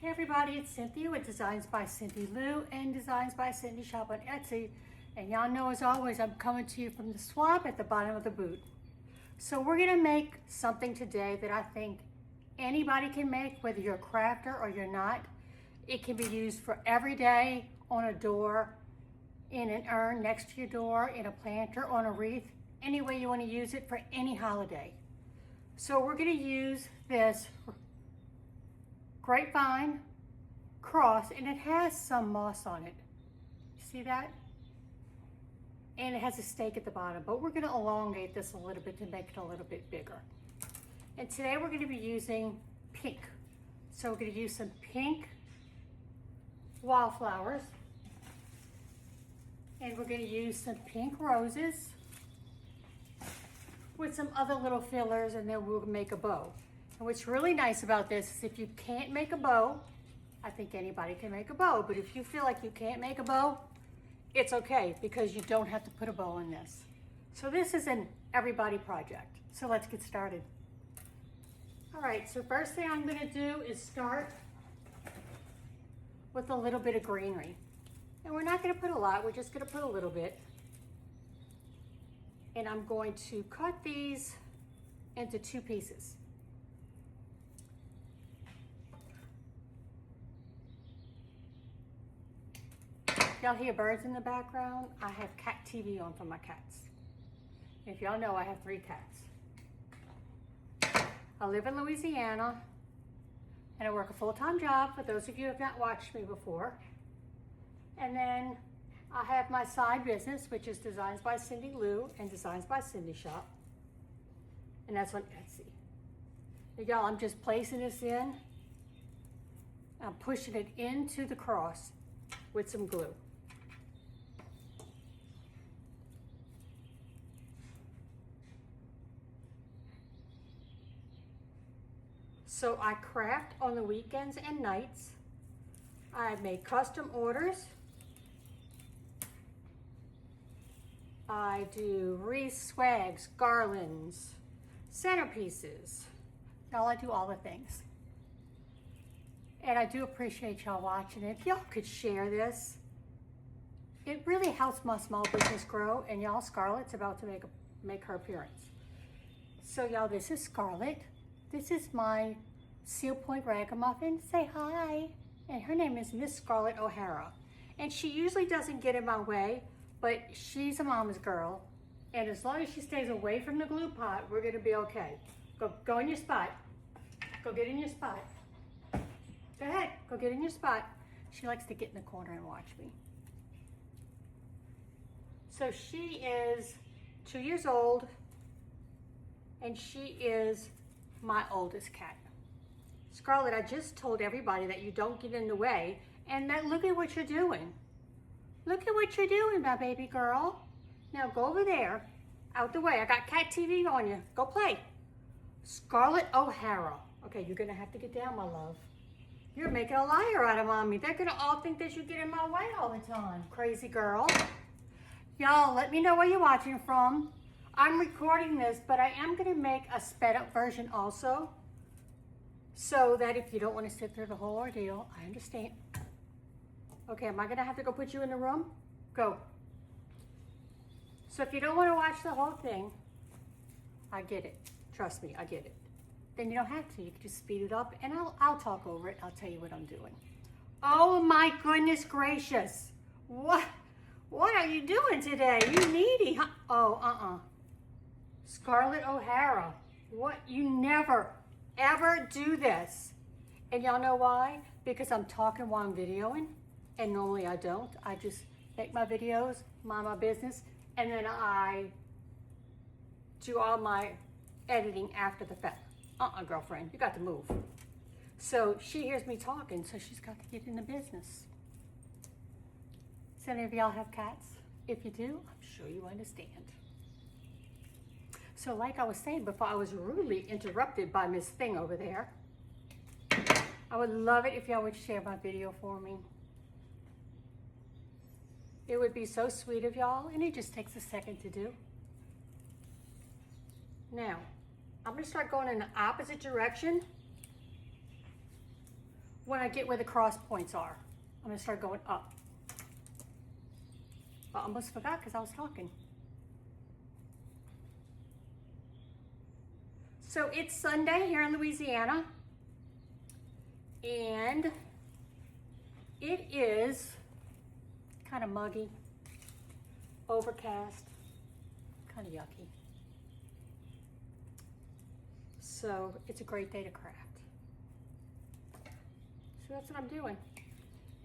Hey everybody, it's Cynthia with Designs by Cindy Lou and Designs by Cindy Shop on Etsy. And y'all know, as always, I'm coming to you from the swab at the bottom of the boot. So we're gonna make something today that I think anybody can make, whether you're a crafter or you're not. It can be used for every day, on a door, in an urn next to your door, in a planter, on a wreath, any way you wanna use it for any holiday. So we're gonna use this grapevine cross, and it has some moss on it. See that? And it has a stake at the bottom, but we're gonna elongate this a little bit to make it a little bit bigger. And today we're gonna be using pink. So we're gonna use some pink wildflowers, and we're gonna use some pink roses with some other little fillers, and then we'll make a bow. And what's really nice about this is if you can't make a bow, I think anybody can make a bow, but if you feel like you can't make a bow, it's okay, because you don't have to put a bow in this. So this is an everybody project. So let's get started. All right, so first thing I'm gonna do is start with a little bit of greenery. And we're not gonna put a lot, we're just gonna put a little bit. And I'm going to cut these into 2 pieces. Y'all hear birds in the background? I have cat TV on for my cats. If y'all know, I have 3 cats. I live in Louisiana, and I work a full-time job, for those of you who have not watched me before. And then I have my side business, which is Designs by Cindy Lou and Designs by Cindy Shop. And that's on Etsy. Y'all, I'm just placing this in. I'm pushing it into the cross with some glue. So I craft on the weekends and nights. I make custom orders. I do wreaths, swags, garlands, centerpieces. Y'all, I do all the things. And I do appreciate y'all watching. If y'all could share this, it really helps my small business grow. And y'all, Scarlett's about to make her appearance. So y'all, this is Scarlett. This is my Seal Point Ragamuffin. Say hi. And her name is Miss Scarlett O'Hara. And she usually doesn't get in my way, but she's a mama's girl. And as long as she stays away from the glue pot, we're gonna be okay. Go in your spot. Go get in your spot. Go ahead, go get in your spot. She likes to get in the corner and watch me. So she is 2 years old, and she is my oldest cat. Scarlett, I just told everybody that you don't get in the way, and that look at what you're doing. Look at what you're doing, my baby girl. Now go over there, out the way. I got cat TV on you. Go play. Scarlett O'Hara. Okay, you're gonna have to get down, my love. You're making a liar out of mommy. They're gonna all think that you get in my way all the time, crazy girl. Y'all, let me know where you're watching from. I'm recording this, but I am gonna make a sped up version also, so that if you don't wanna sit through the whole ordeal, I understand. Okay, am I gonna have to go put you in the room? Go. So if you don't wanna watch the whole thing, I get it. Trust me, I get it. Then you don't have to. You can just speed it up, and I'll talk over it. I'll tell you what I'm doing. Oh my goodness gracious. What are you doing today? You needy, huh? Oh, Scarlett O'Hara. What? You never, ever do this. And y'all know why? Because I'm talking while I'm videoing, and normally I don't. I just make my videos, mind my business, and then I do all my editing after the fact. Girlfriend, you got to move. So she hears me talking, so she's got to get in the business. Does any of y'all have cats? If you do, I'm sure you understand. So like I was saying before, I was rudely interrupted by Miss Thing over there. I would love it if y'all would share my video for me. It would be so sweet of y'all, and it just takes a second to do. Now, I'm gonna start going in the opposite direction when I get where the cross points are. I'm gonna start going up. I almost forgot because I was talking. So it's Sunday here in Louisiana, and it is kind of muggy, overcast, kind of yucky. So it's a great day to craft. So that's what I'm doing.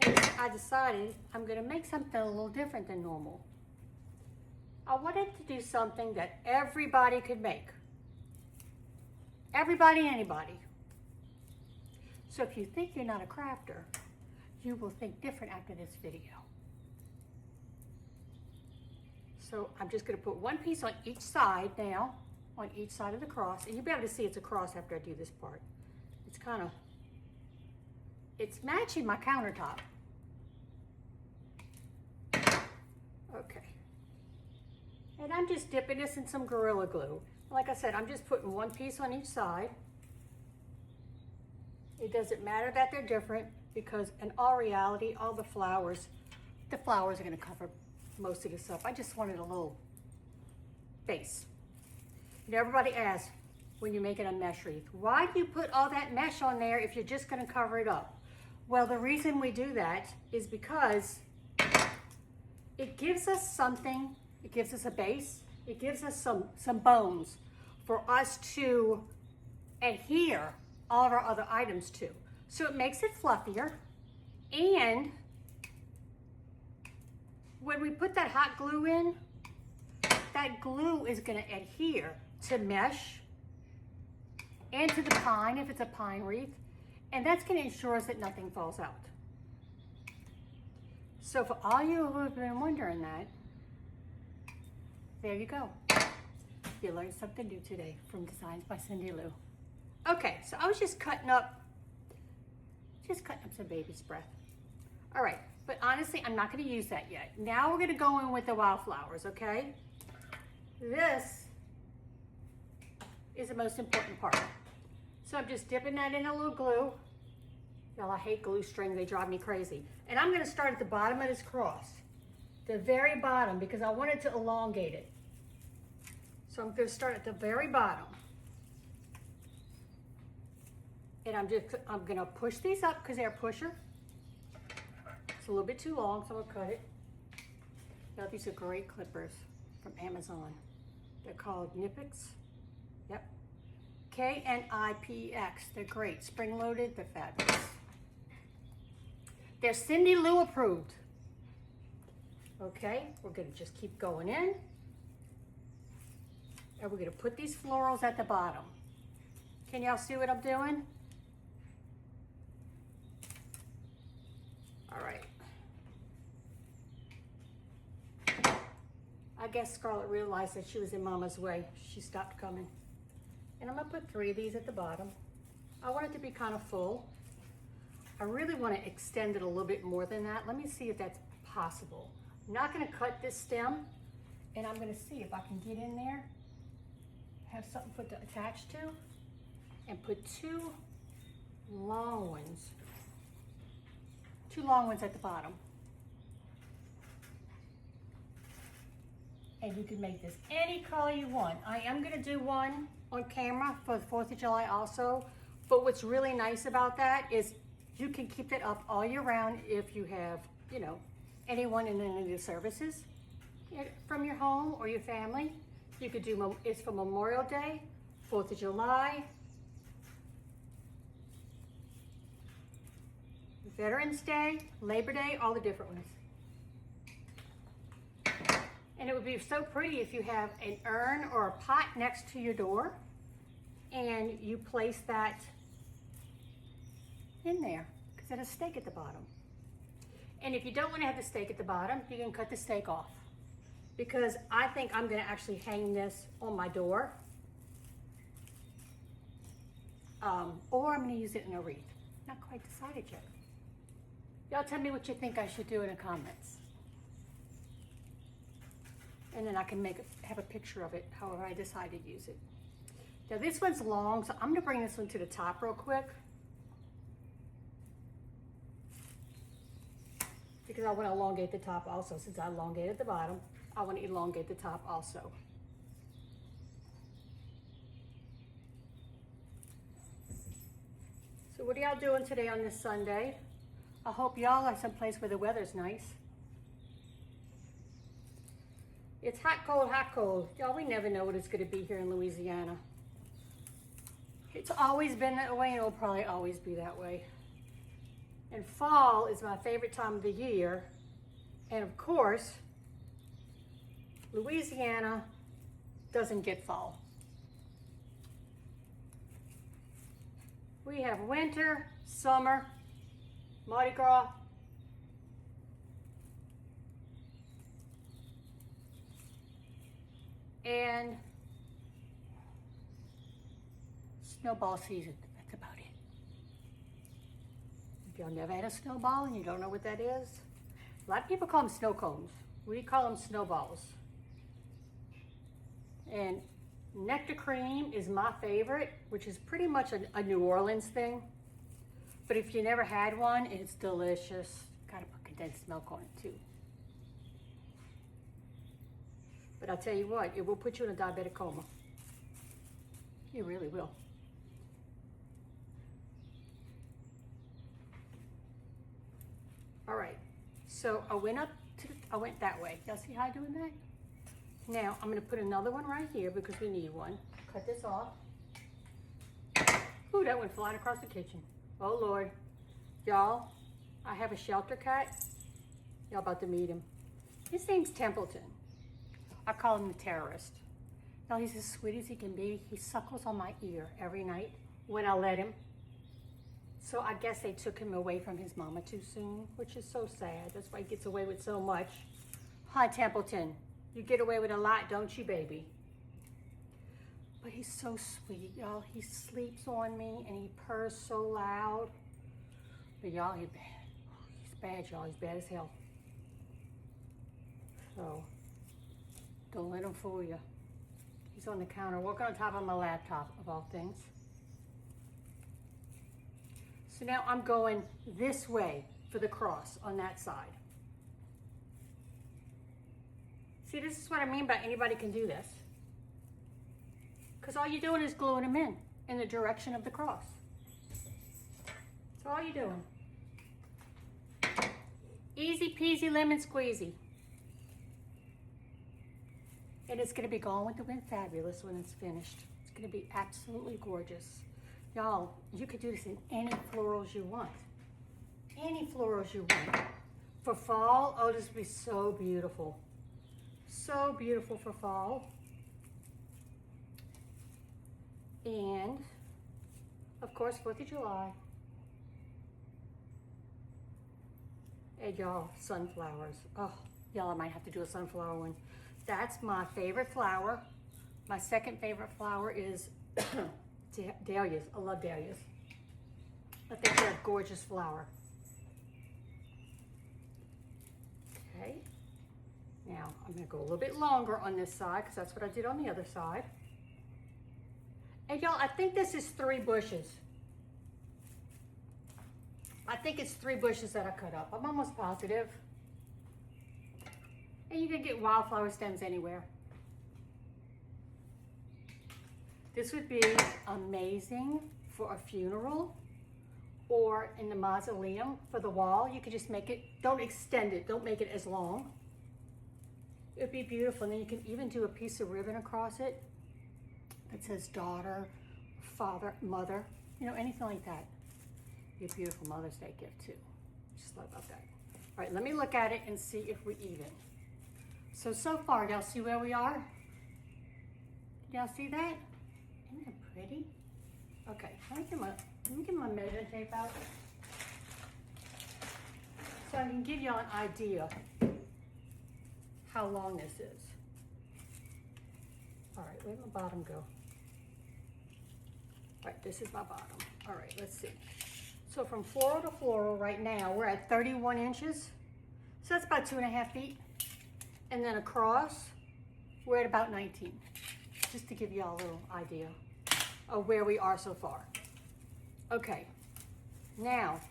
And I decided I'm gonna make something a little different than normal. I wanted to do something that everybody could make. Everybody, anybody. So if you think you're not a crafter, you will think different after this video. So I'm just gonna put one piece on each side now, on each side of the cross, and you'll be able to see it's a cross after I do this part. It's matching my countertop. Okay. And I'm just dipping this in some Gorilla Glue. Like I said, I'm just putting one piece on each side. It doesn't matter that they're different because in all reality, all the flowers are gonna cover most of this up. I just wanted a little base. And everybody asks, when you're making a mesh wreath, why do you put all that mesh on there if you're just gonna cover it up? Well, the reason we do that is because it gives us something, it gives us a base, it gives us some bones for us to adhere all of our other items to. So it makes it fluffier, and when we put that hot glue in, that glue is gonna adhere to mesh and to the pine if it's a pine wreath, and that's gonna ensure us that nothing falls out. So for all you who have been wondering that, there you go. You learned something new today from Designs by Cindy Lou. Okay, so I was just cutting up some baby's breath. All right, but honestly, I'm not gonna use that yet. Now we're gonna go in with the wildflowers, okay? This is the most important part. So I'm just dipping that in a little glue. Y'all, I hate glue string, they drive me crazy. And I'm gonna start at the bottom of this cross, the very bottom, because I wanted to elongate it. So I'm gonna start at the very bottom. And I'm gonna push these up because they're a pusher. It's a little bit too long, so I'm gonna cut it. Now these are great clippers from Amazon. They're called Knipix. Yep. Knipx. They're great. Spring loaded, they're fabulous. They're Cindy Lou approved. Okay, we're gonna just keep going in. And we're gonna put these florals at the bottom. Can y'all see what I'm doing? All right. I guess Scarlett realized that she was in Mama's way. She stopped coming. And I'm gonna put 3 of these at the bottom. I want it to be kind of full. I really want to extend it a little bit more than that. Let me see if that's possible. I'm not gonna cut this stem, and I'm gonna see if I can get in there, have something to attach to, and put 2 long ones. 2 long ones at the bottom. And you can make this any color you want. I am gonna do one on camera for the 4th of July also, but what's really nice about that is you can keep it up all year round if you have, you know, anyone in any of the services from your home or your family. You could do, it's for Memorial Day, 4th of July, Veterans Day, Labor Day, all the different ones. And it would be so pretty if you have an urn or a pot next to your door and you place that in there because it has a stake at the bottom. And if you don't want to have the stake at the bottom, you can cut the stake off, because I think I'm going to actually hang this on my door, or I'm going to use it in a wreath. Not quite decided yet. Y'all tell me what you think I should do in the comments. And then I can have a picture of it, however I decide to use it. Now this one's long, so I'm gonna bring this one to the top real quick. because I want to elongate the top also. Since I elongated the bottom, I want to elongate the top also. So what are y'all doing today on this Sunday? I hope y'all are someplace where the weather's nice. It's hot, cold, hot, cold. Y'all, we never know what it's going to be here in Louisiana. It's always been that way, and it'll probably always be that way. And fall is my favorite time of the year. And of course, Louisiana doesn't get fall. We have winter, summer, Mardi Gras, and snowball season. That's about it. If y'all never had a snowball and you don't know what that is, a lot of people call them snow cones. We call them snowballs. And nectar cream is my favorite, which is pretty much a New Orleans thing. But if you never had one, it's delicious. Gotta put condensed milk on it too. But I'll tell you what, it will put you in a diabetic coma. It really will. All right, so I went that way. Y'all see how I'm doing that? Now I'm gonna put another one right here because we need one. Cut this off. Ooh, that went flying across the kitchen. Oh Lord. Y'all, I have a shelter cat. Y'all about to meet him. His name's Templeton. I call him the terrorist. Now he's as sweet as he can be. He suckles on my ear every night when I let him. So I guess they took him away from his mama too soon, which is so sad. That's why he gets away with so much. Hi, Templeton. You get away with a lot, don't you, baby? But he's so sweet, y'all. He sleeps on me and he purrs so loud. But y'all, he's bad. He's bad, y'all. He's bad as hell. So, don't let him fool you. He's on the counter, working on top of my laptop, of all things. So now I'm going this way for the cross on that side. See, this is what I mean by anybody can do this. Because all you're doing is gluing them in the direction of the cross. That's all you're doing. Easy peasy lemon squeezy. And it's going to be Gone with the Wind fabulous when it's finished. It's going to be absolutely gorgeous. Y'all, you could do this in any florals you want. Any florals you want. For fall, oh, this would be so beautiful. So beautiful for fall. And, of course, 4th of July. And y'all, sunflowers. Oh, y'all, I might have to do a sunflower one. That's my favorite flower. My second favorite flower is dahlias. I love dahlias. I think they're a gorgeous flower. Okay. Now, I'm going to go a little bit longer on this side because that's what I did on the other side. And y'all, I think this is 3 bushes. I think it's 3 bushes that I cut up. I'm almost positive. And you can get wildflower stems anywhere. This would be amazing for a funeral or in the mausoleum for the wall. You could just make it, don't extend it, don't make it as long. It would be beautiful. And then you can even do a piece of ribbon across it that says daughter, father, mother, you know, anything like that. Be a beautiful Mother's Day gift too. Just thought about that. All right, let me look at it and see if we're even. So far, y'all see where we are? Y'all see that? Isn't that pretty? Okay, let me get my measuring tape out so I can give y'all an idea how long this is. All right, where'd my bottom go? All right, this is my bottom. All right, let's see. So from floral to floral right now, we're at 31 inches. So that's about 2.5 feet. And then across, we're at about 19. Just to give y'all a little idea of where we are so far. Okay, now,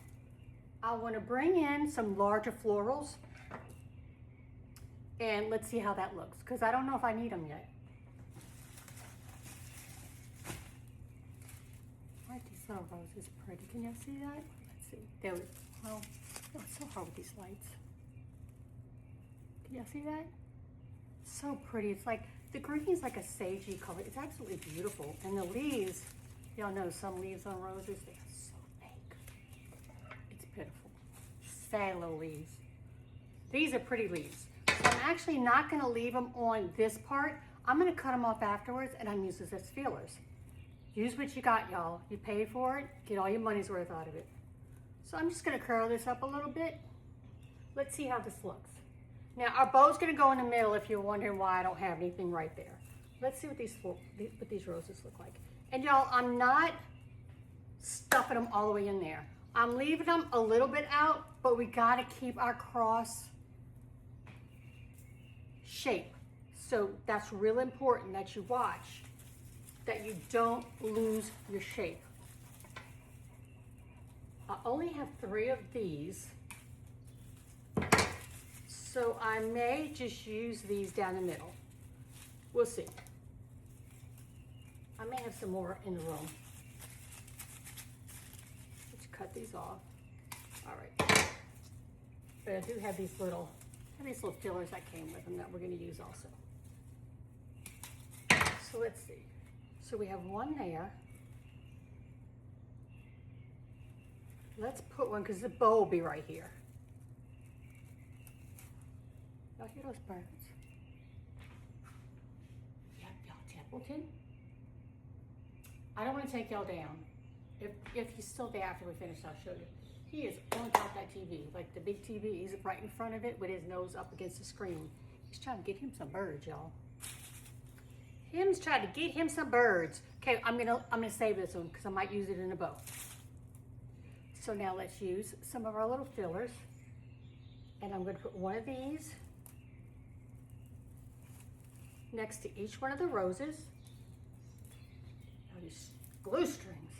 I want to bring in some larger florals, and let's see how that looks, because I don't know if I need them yet. Aren't these little roses pretty? Can you see that? Let's see. There we go. Well, oh, it's so hard with these lights. Can you see that? So pretty. It's like, the green is like a sagey color. It's absolutely beautiful. And the leaves, y'all know some leaves on roses, they are so fake. It's pitiful. Phthalo leaves. These are pretty leaves. So I'm actually not gonna leave them on this part. I'm gonna cut them off afterwards, and I'm using this as feelers. Use what you got, y'all. You paid for it, get all your money's worth out of it. So I'm just gonna curl this up a little bit. Let's see how this looks. Now our bow's gonna go in the middle if you're wondering why I don't have anything right there. Let's see what these roses look like. And y'all, I'm not stuffing them all the way in there. I'm leaving them a little bit out, but we gotta keep our cross shape. So that's real important that you watch, that you don't lose your shape. I only have 3 of these, so I may just use these down the middle. We'll see. I may have some more in the room. Let's cut these off. All right. But I do have these little fillers that came with them that we're going to use also. So let's see. So we have one there. Let's put one, because the bow will be right here. Y'all hear those birds? Yep, y'all, Templeton. I don't want to take y'all down. If he's still there after we finish, I'll show you. He is on top of that TV, like the big TV. He's right in front of it with his nose up against the screen. He's trying to get him some birds, y'all. Him's trying to get him some birds. Okay, I'm gonna save this one because I might use it in a bow. So now let's use some of our little fillers, and I'm going to put one of these next to each one of the roses. Now these glue strings.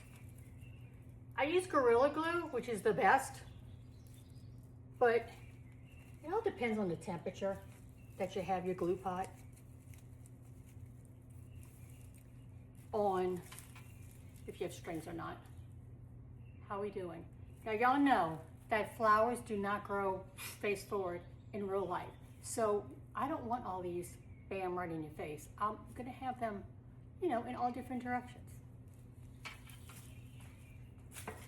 I use Gorilla Glue, which is the best, but it all depends on the temperature that you have your glue pot on, if you have strings or not. How we doing? Now y'all know that flowers do not grow face forward in real life. So I don't want all these bam right in your face. I'm gonna have them, you know, in all different directions.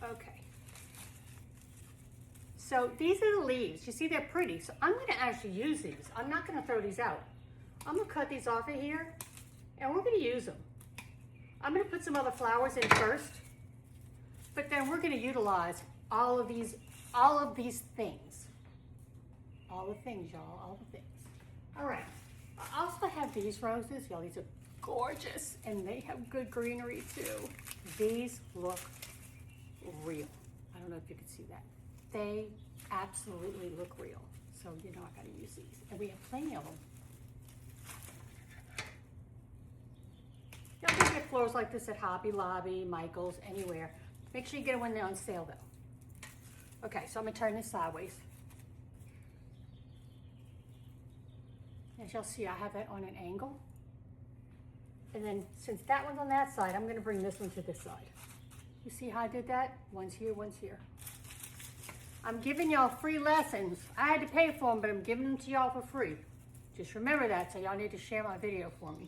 Okay. So these are the leaves. You see, they're pretty. So I'm gonna actually use these. I'm not gonna throw these out. I'm gonna cut these off of here, and we're gonna use them. I'm gonna put some other flowers in first, but then we're gonna utilize all of these things. All the things, y'all, all the things. All right, I also have these roses. Y'all, these are gorgeous, and they have good greenery too. These look real. I don't know if you can see that. They absolutely look real. So you know I gotta use these. And we have plenty of them. Y'all can get flowers like this at Hobby Lobby, Michael's, anywhere. Make sure you get them when they're on sale though. Okay, so I'm gonna turn this sideways. As y'all see, I have that on an angle. And then since that one's on that side, I'm gonna bring this one to this side. You see how I did that? One's here, one's here. I'm giving y'all free lessons. I had to pay for them, but I'm giving them to y'all for free. Just remember that, so y'all need to share my video for me.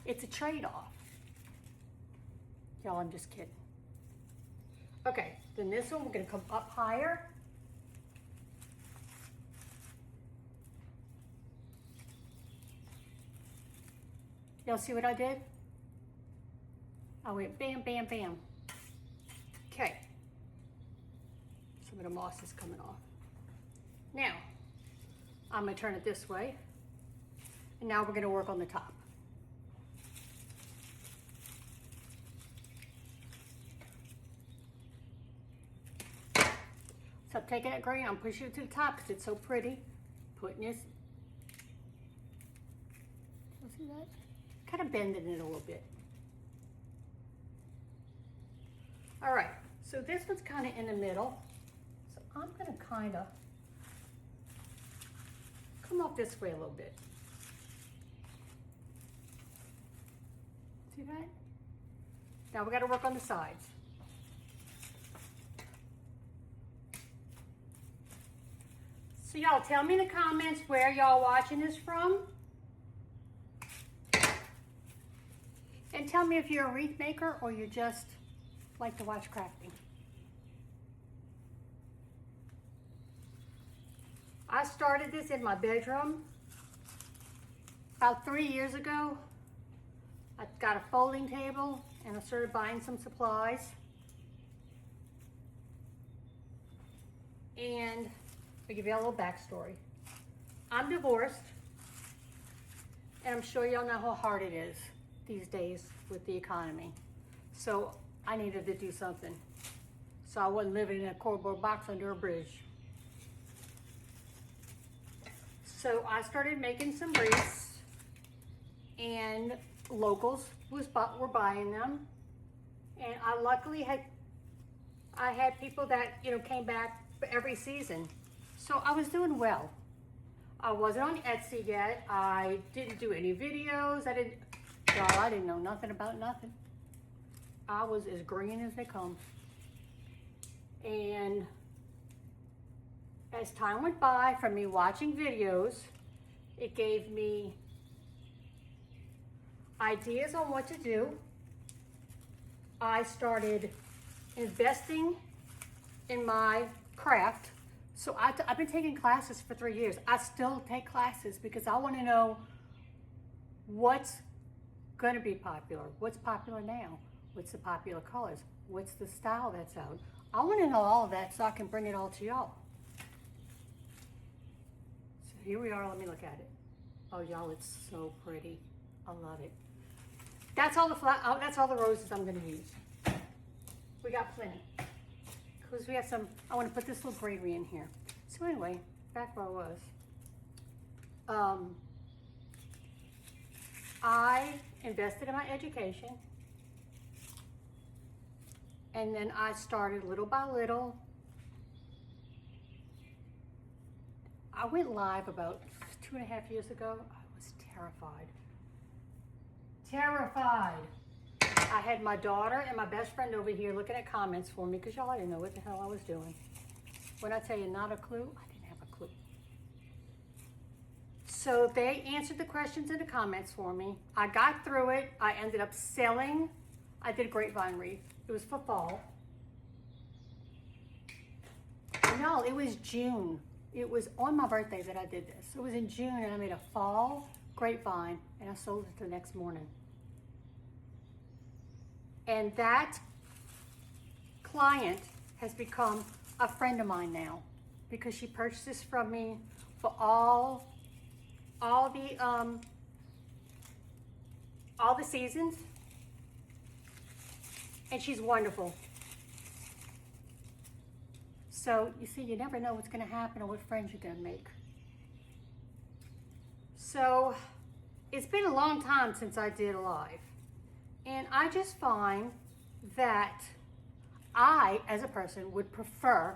It's a trade-off. Y'all, I'm just kidding. Okay, then this one, we're gonna come up higher. Y'all see what I did? I went bam, bam, bam. Okay. Some of the moss is coming off. Now, I'm gonna turn it this way. And now we're gonna work on the top. So I'm taking that green, I'm pushing it to the top because it's so pretty. Putting this, you see that? Kind of bending it a little bit. All right, So this one's kind of in the middle. So I'm gonna kind of come up this way a little bit. See that? Now we got to work on the sides. So y'all tell me in the comments where y'all watching this from. And tell me if you're a wreath maker or you just like to watch crafting. I started this in my bedroom about 3 years ago. I got a folding table and I started buying some supplies. And I'll give you a little backstory. I'm divorced, and I'm sure y'all know how hard it is these days with the economy. So I needed to do something. So I wasn't living in a cardboard box under a bridge. So I started making some wreaths, and locals were buying them, and I luckily had people that came back every season, so I was doing well. I wasn't on Etsy yet. I didn't do any videos. I didn't know nothing about nothing. I was as green as they come. And as time went by, from me watching videos, it gave me ideas on what to do. I started investing in my craft. So I've been taking classes for 3 years. I still take classes because I want to know what's going to be popular, what's popular now, what's the popular colors, what's the style that's out. I want to know all of that so I can bring it all to y'all. So here we are. Let me look at it. Oh, y'all, it's so pretty. I love it. That's all the roses I'm going to use. We got plenty. Because we have some, I want to put this little greenery in here. So anyway, back where I was. I invested in my education. And then I started little by little. I went live about 2.5 years ago. I was terrified. Terrified. I had my daughter and my best friend over here looking at comments for me because y'all didn't know what the hell I was doing. When I tell you not a clue, I didn't have a clue. So they answered the questions in the comments for me. I got through it. I ended up selling. I did a grapevine wreath. It was for fall. No, it was June. It was on my birthday that I did this. It was in June, and I made a fall grapevine, and I sold it the next morning. And that client has become a friend of mine now because she purchased this from me for all the seasons, and she's wonderful. So you see, you never know what's going to happen or what friends you're going to make. So it's been a long time since I did a live. And I just find that I, as a person, would prefer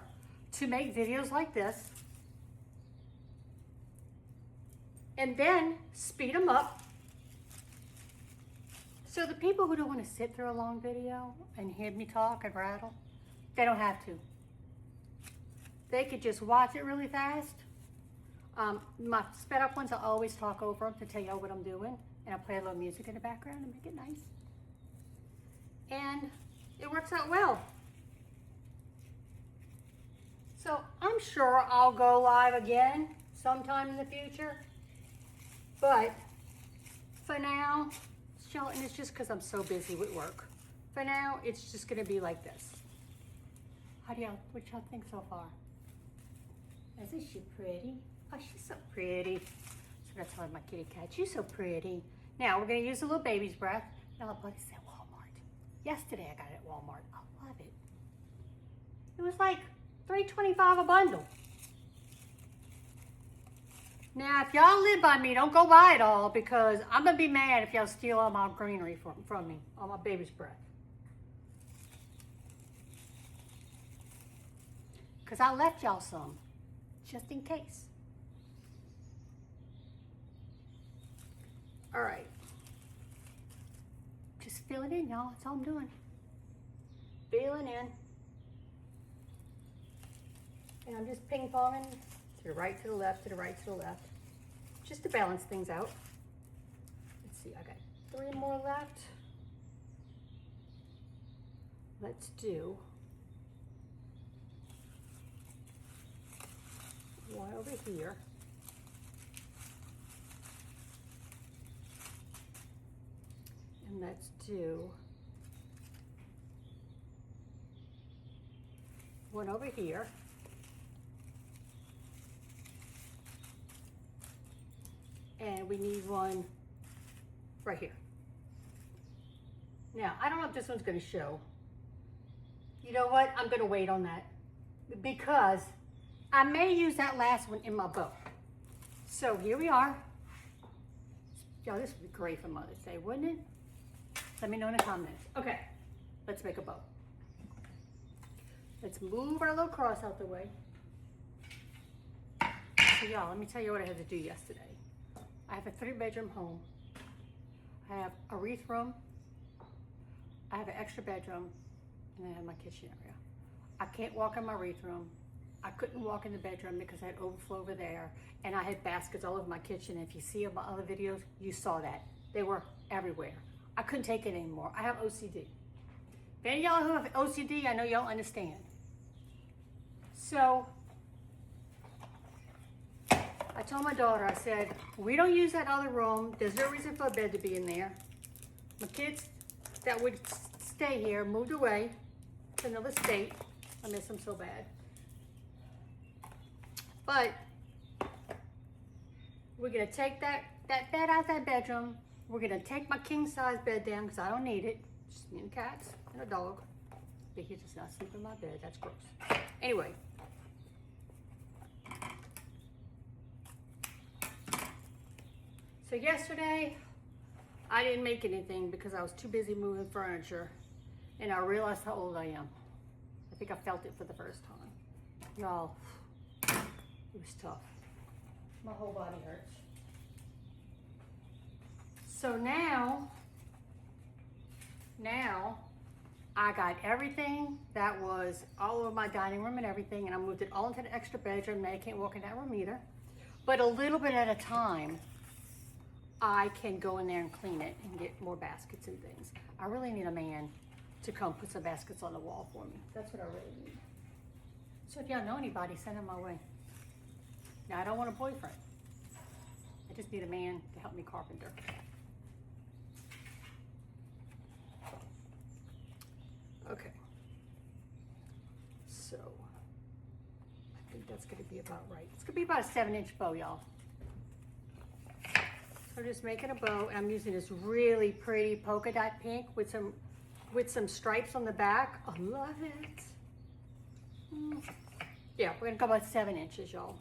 to make videos like this and then speed them up. So the people who don't want to sit through a long video and hear me talk and rattle, they don't have to. They could just watch it really fast. My sped up ones, I always talk over them to tell you what I'm doing. And I play a little music in the background and make it nice. And it works out well. So I'm sure I'll go live again sometime in the future. But for now, and it's just because I'm so busy with work. For now, it's just going to be like this. What y'all think so far? Isn't she pretty? Oh, she's so pretty. So that's why my kitty cat. She's so pretty. Now we're going to use a little baby's breath. Now I bought this at Walmart. Yesterday I got it at Walmart. I love it. It was like $3.25 a bundle. Now, if y'all live by me, don't go buy it all because I'm going to be mad if y'all steal all my greenery from me, all my baby's breath. because I left y'all some, just in case. All right. Just fill it in, y'all. That's all I'm doing. Filling in. And I'm just ping-ponging to the right, to the left, to the right, to the left. Just to balance things out. Let's see, I got 3 more left. Let's do one over here. And let's do one over here. And we need one right here. Now, I don't know if this one's gonna show. You know what? I'm gonna wait on that because I may use that last one in my bow. So here we are. Y'all, this would be great for Mother's Day, wouldn't it? Let me know in the comments. Okay, let's make a bow. Let's move our little cross out the way. So y'all, let me tell you what I had to do yesterday. I have a 3-bedroom home. I have a wreath room. I have an extra bedroom, and then I have my kitchen area. I can't walk in my wreath room. I couldn't walk in the bedroom because I had overflow over there, and I had baskets all over my kitchen. If you see my other videos, you saw that. They were everywhere. I couldn't take it anymore. I have OCD. If any of y'all who have OCD, I know y'all understand. So, I told my daughter, I said, we don't use that other room. There's no reason for a bed to be in there. My kids that would stay here moved away to another state. I miss them so bad. But we're gonna take that bed out of that bedroom. We're gonna take my king size bed down because I don't need it. Just me and the cats and a dog. But he does not sleep in my bed. That's gross. Anyway. So yesterday, I didn't make anything because I was too busy moving furniture, and I realized how old I am. I think I felt it for the first time. Y'all, it was tough. My whole body hurts. So now I got everything that was all over my dining room and everything, and I moved it all into the extra bedroom. Now I can't walk in that room either. But a little bit at a time, I can go in there and clean it and get more baskets and things. I really need a man to come put some baskets on the wall for me. That's what I really need. So if y'all know anybody, send them my way. Now, I don't want a boyfriend. I just need a man to help me carpenter. Okay. So, I think that's gonna be about right. It's gonna be about a 7-inch bow, y'all. I'm just making a bow, and I'm using this really pretty polka dot pink with some stripes on the back. I love it. Yeah, we're gonna go about 7 inches, y'all.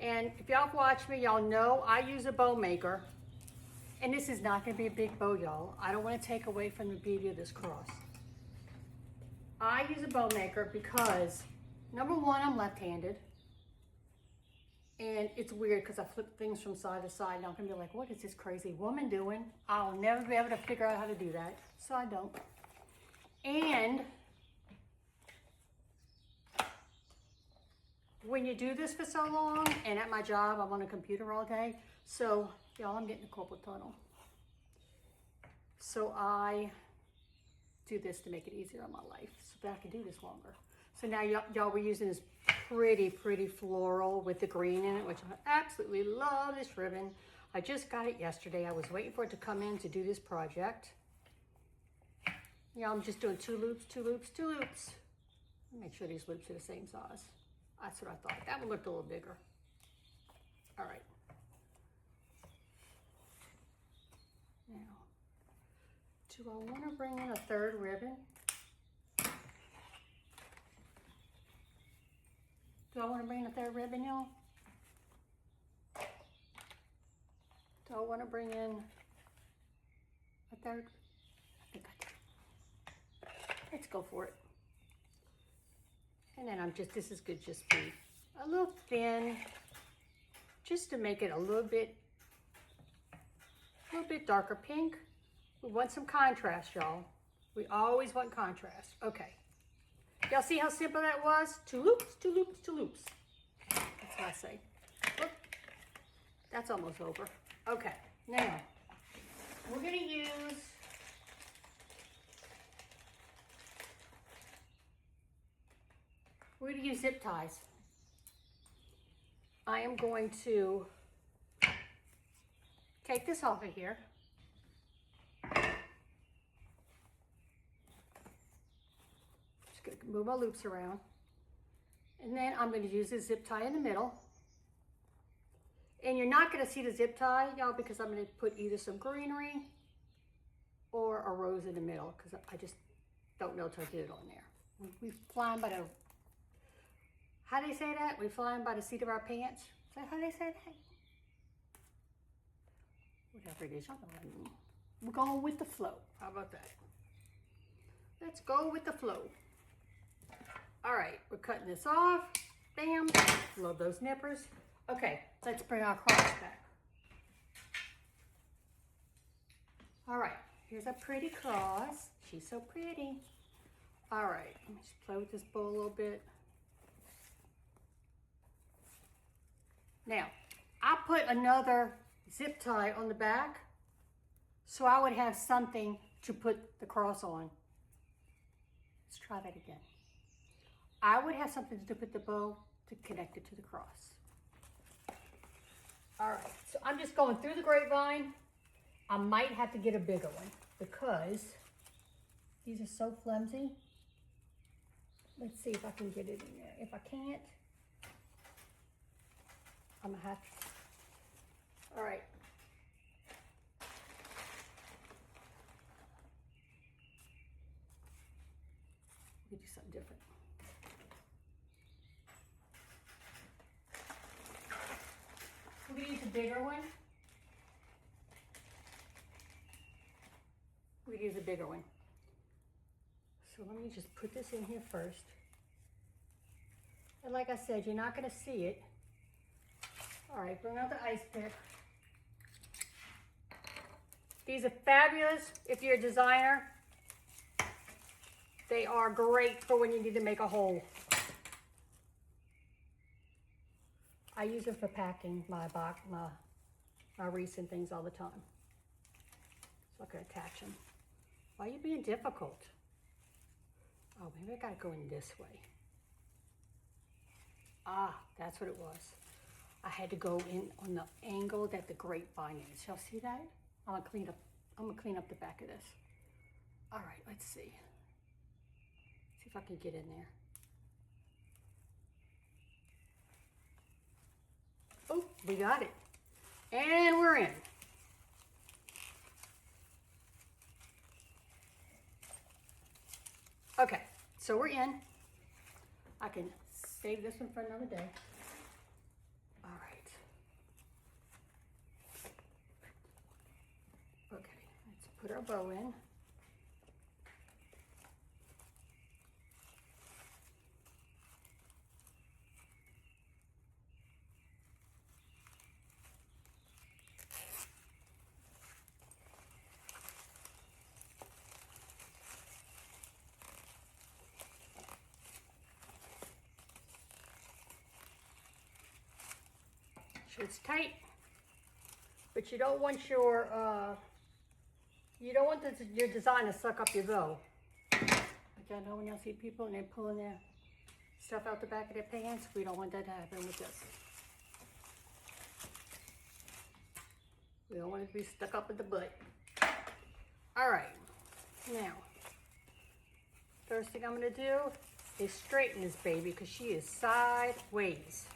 And if y'all have watched me, y'all know I use a bow maker. And this is not gonna be a big bow, y'all. I don't wanna take away from the beauty of this cross. I use a bow maker because, number one, I'm left-handed. And it's weird because I flip things from side to side. Now I'm gonna be like, what is this crazy woman doing? I'll never be able to figure out how to do that. So I don't. And when you do this for so long, and at my job, I'm on a computer all day. So, y'all, I'm getting a carpal tunnel. So I do this to make it easier on my life so that I can do this longer. So now y'all, we're using this pretty floral with the green in it, which I absolutely love this ribbon. I just got it yesterday. I was waiting for it to come in to do this project. Yeah, I'm just doing 2 loops, 2 loops, 2 loops. Make sure these loops are the same size. That's what I thought. That one looked a little bigger. All right. Now, do I want to bring in a 3rd ribbon? Do I want to bring in a 3rd ribbon, y'all? Do I want to bring in a 3rd? I think I do. Let's go for it. And then this is good just be a little thin, just to make it a little bit darker pink. We want some contrast, y'all. We always want contrast. Okay. Y'all see how simple that was? 2 loops, 2 loops, 2 loops. That's what I say. Look, that's almost over. Okay, now we're gonna use zip ties. I am going to take this off of here. Just gonna move my loops around. And then I'm going to use this zip tie in the middle. And you're not going to see the zip tie, y'all, because I'm going to put either some greenery or a rose in the middle, because I just don't know till I get it on there. We flying by the, how do they say that? We flying by the seat of our pants? Is that how they say that? Whatever it is, y'all know what I mean. We're going with the flow. How about that? Let's go with the flow. All right, we're cutting this off. Bam. Love those nippers. Okay, let's bring our cross back. All right, here's a pretty cross. She's so pretty. All right, let me just play with this bow a little bit. Now, I put another zip tie on the back so I would have something to put the cross on. Let's try that again. I would have something to put the bow to connect it to the cross. All right, so I'm just going through the grapevine. I might have to get a bigger one because these are so flimsy. Let's see if I can get it in there. If I can't, I'm gonna have to. All right. Let me do something different. We're gonna use a bigger one. We're gonna use a bigger one. So let me just put this in here first. And like I said, you're not gonna see it. All right, bring out the ice pick. These are fabulous if you're a designer. They are great for when you need to make a hole. I use them for packing my box, my wreaths and things all the time. So I can attach them. Why are you being difficult? Oh, maybe I gotta go in this way. Ah, that's what it was. I had to go in on the angle that the grapevine is. Y'all see that? I'm gonna clean up the back of this. All right, let's see. See if I can get in there. Oh, we got it. And we're in. Okay, so we're in. I can save this one for another day. All right. Okay, let's put our bow in. It's tight, but you don't want your your design to suck up your bow. Like I know when y'all see people and they're pulling their stuff out the back of their pants, we don't want that to happen with this. We don't want it to be stuck up in the butt. All right, now, first thing I'm gonna do is straighten this baby because she is sideways.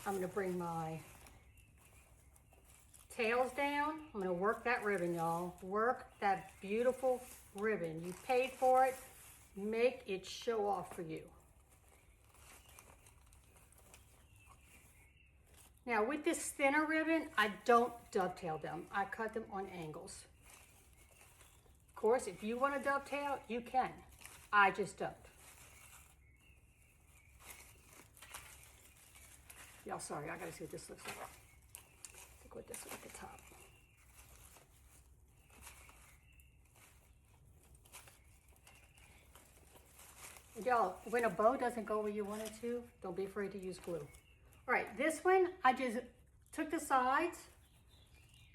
I'm gonna bring my tails down. I'm gonna work that ribbon, y'all. Work that beautiful ribbon. You paid for it. Make it show off for you. Now with this thinner ribbon, I don't dovetail them. I cut them on angles. Of course, if you want to dovetail, you can. I just don't. Y'all, sorry, I gotta see what this looks like. Look what this is at the top. Y'all, when a bow doesn't go where you want it to, don't be afraid to use glue. All right, this one, I just took the sides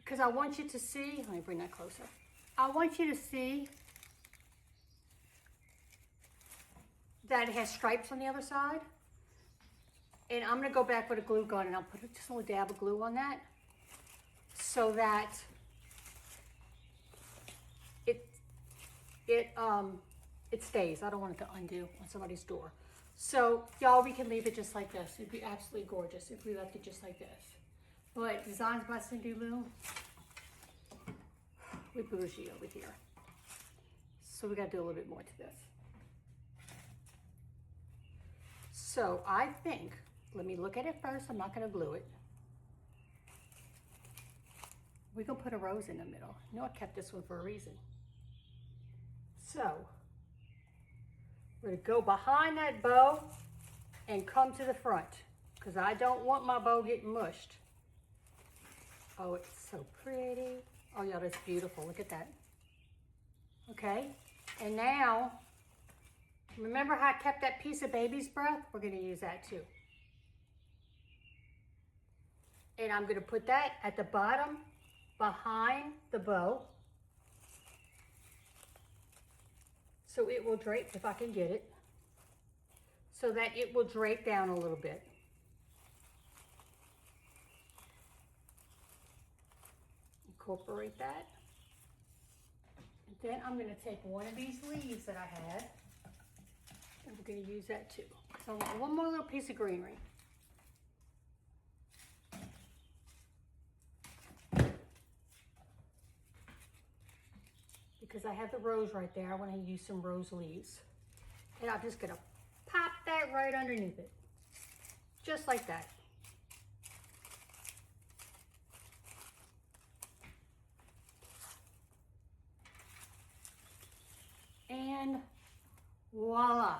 because I want you to see, let me bring that closer. I want you to see that it has stripes on the other side. And I'm gonna go back with a glue gun and I'll put just a little dab of glue on that so that it stays. I don't want it to undo on somebody's door. So y'all, we can leave it just like this. It'd be absolutely gorgeous if we left it just like this. But Designs by Cindy Lou, we bougie over here. So we gotta do a little bit more to this. So I think, let me look at it first. I'm not gonna glue it. We're gonna put a rose in the middle. You know, I kept this one for a reason. So we're gonna go behind that bow and come to the front because I don't want my bow getting mushed. Oh, it's so pretty. Oh yeah, that's beautiful. Look at that. Okay, and now, remember how I kept that piece of baby's breath? We're gonna use that too. And I'm gonna put that at the bottom behind the bow. So it will drape, if I can get it, so that it will drape down a little bit. Incorporate that. And then I'm gonna take one of these leaves that I had, and we're gonna use that too. So I want one more little piece of greenery. Because I have the rose right there, I want to use some rose leaves. And I'm just gonna pop that right underneath it. Just like that. And voila.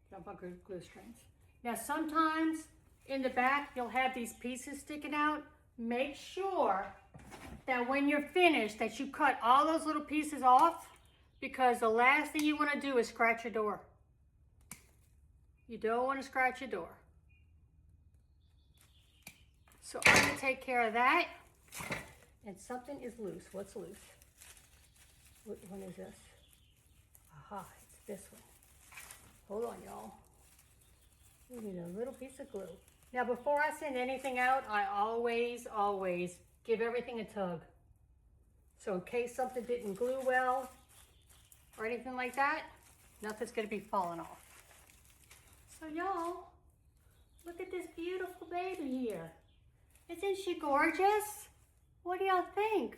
Got my glue strings. Now sometimes in the back you'll have these pieces sticking out. Make sure that when you're finished that you cut all those little pieces off, because the last thing you want to do is scratch your door. You don't want to scratch your door. So I'm going to take care of that. And something is loose. What's loose? What one is this? Aha, it's this one. Hold on, y'all. We need a little piece of glue. Now before I send anything out, I always give everything a tug. So in case something didn't glue well or anything like that, nothing's gonna be falling off. So y'all, look at this beautiful baby here. Isn't she gorgeous? What do y'all think?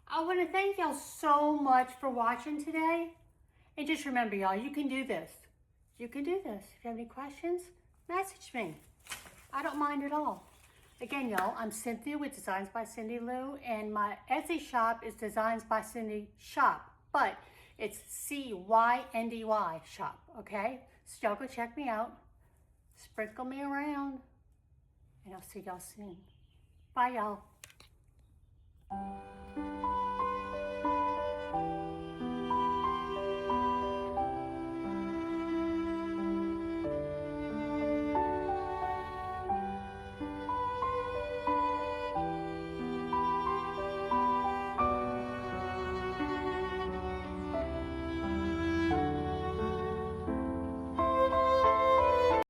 I wanna thank y'all so much for watching today. And just remember y'all, you can do this. You can do this. If you have any questions, message me. I don't mind at all. Again, y'all, I'm Cynthia with Designs by Cindy Lou, and my Etsy shop is Designs by Cindy Shop, but it's CYNDY shop, okay? So y'all go check me out, sprinkle me around, and I'll see y'all soon. Bye, y'all.